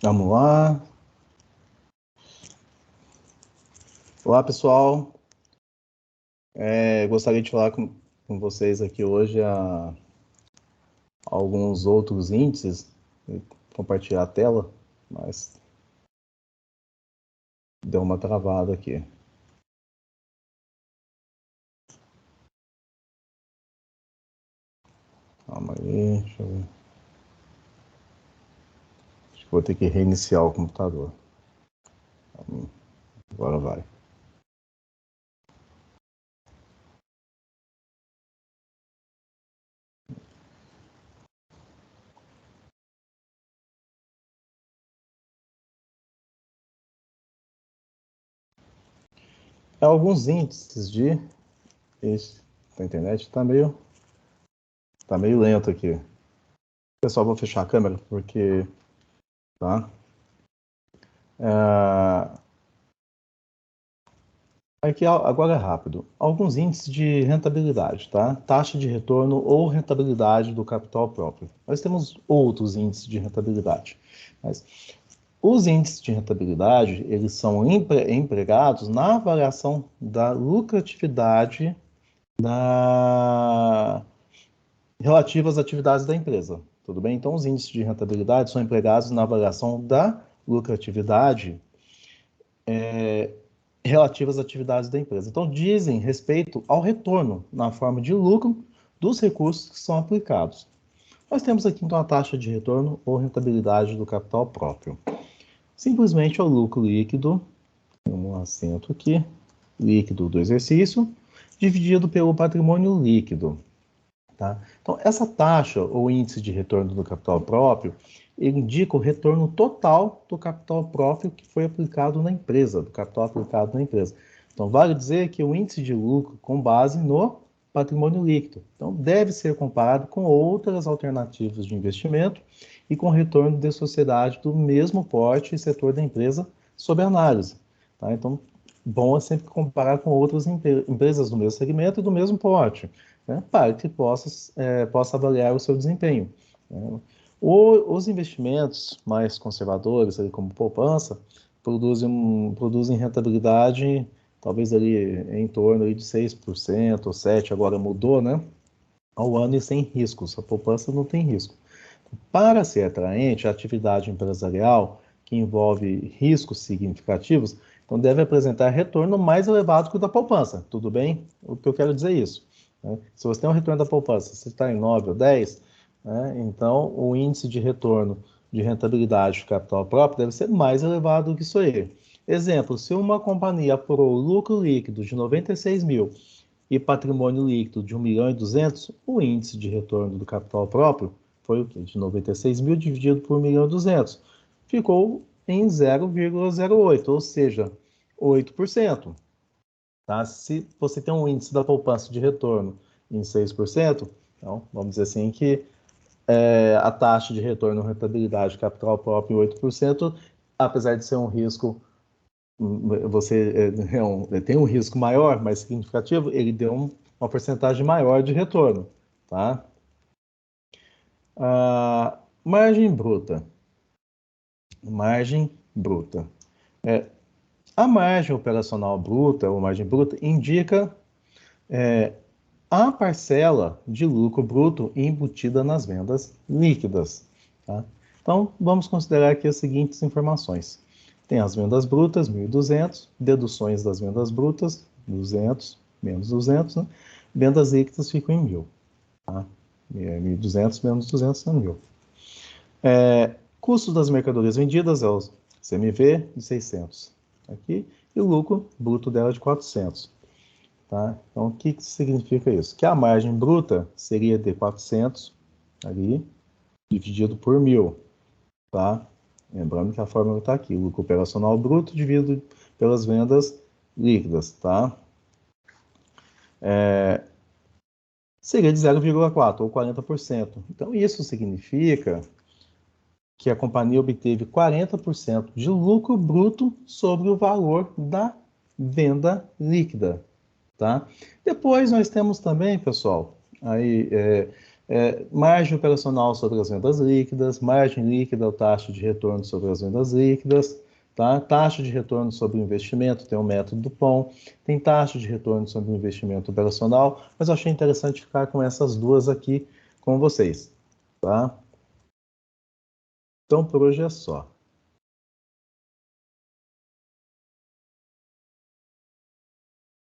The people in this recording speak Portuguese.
Vamos lá. Olá, pessoal. Gostaria de falar com vocês aqui hoje alguns outros índices. Compartilhar a tela, mas deu uma travada aqui. Calma aí, deixa eu ver. Acho que vou ter que reiniciar o computador. Agora vai. Alguns índices de... A internet está meio lento aqui. Pessoal, vou fechar a câmera porque... Tá? Aqui agora é rápido. Alguns índices de rentabilidade, tá? Taxa de retorno ou rentabilidade do capital próprio. Nós temos outros índices de rentabilidade. Mas os índices de rentabilidade, eles são empregados na avaliação da lucratividade relativa às atividades da empresa. Tudo bem? Então, os índices de rentabilidade são empregados na avaliação da lucratividade relativas às atividades da empresa. Então, dizem respeito ao retorno na forma de lucro dos recursos que são aplicados. Nós temos aqui, então, a taxa de retorno ou rentabilidade do capital próprio. Simplesmente é o lucro líquido, um acento aqui, líquido do exercício, dividido pelo patrimônio líquido. Tá? Então, essa taxa ou índice de retorno do capital próprio, ele indica o retorno total do capital próprio que foi aplicado na empresa, do capital aplicado na empresa. Então, vale dizer que o índice de lucro com base no patrimônio líquido. Então, deve ser comparado com outras alternativas de investimento e com retorno de sociedade do mesmo porte e setor da empresa sob análise. Tá? Então, bom é sempre comparar com outras empresas do mesmo segmento e do mesmo porte, né, para que possa avaliar o seu desempenho. Né. Os investimentos mais conservadores, ali, como poupança, produzem rentabilidade talvez ali em torno ali de 6% ou 7%, agora mudou, né, ao ano e sem riscos. A poupança não tem risco. Para ser atraente, a atividade empresarial que envolve riscos significativos, então deve apresentar retorno mais elevado que o da poupança, tudo bem? O que eu quero dizer é isso. Né? Se você tem um retorno da poupança, você está em 9 ou 10, né? Então o índice de retorno de rentabilidade de capital próprio deve ser mais elevado do que isso aí. Exemplo, se uma companhia apurou lucro líquido de 96 mil e patrimônio líquido de 1.200.000, o índice de retorno do capital próprio foi o quê? De 96 mil dividido por 1.200.000. Ficou em 0,08, ou seja, 8%. Tá? Se você tem um índice da poupança de retorno em 6%, então, vamos dizer assim que a taxa de retorno rentabilidade de capital próprio em 8%, apesar de ser um risco, você tem um risco maior, mais significativo, ele deu uma porcentagem maior de retorno. Tá? Margem bruta. Margem bruta. A margem operacional bruta, ou margem bruta, indica a parcela de lucro bruto embutida nas vendas líquidas. Tá? Então, vamos considerar aqui as seguintes informações. Tem as vendas brutas, 1.200, deduções das vendas brutas, 200, menos 200, né? Vendas líquidas ficam em 1.000. Tá? 1.200 menos 200 é 1.000. Custo das mercadorias vendidas é o CMV de 600. Aqui, e o lucro bruto dela de 400. Tá? Então, o que significa isso? Que a margem bruta seria de 400 ali, dividido por 1.000. Tá? Lembrando que a fórmula está aqui, o lucro operacional bruto dividido pelas vendas líquidas. Tá? Seria de 0,4 ou 40%. Então, isso significa que a companhia obteve 40% de lucro bruto sobre o valor da venda líquida. Tá? Depois nós temos também, pessoal, aí Margem operacional sobre as vendas líquidas, margem líquida é a taxa de retorno sobre as vendas líquidas, tá? Taxa de retorno sobre o investimento, tem o método do POM, tem taxa de retorno sobre o investimento operacional, mas eu achei interessante ficar com essas duas aqui com vocês, tá? Então, por hoje é só.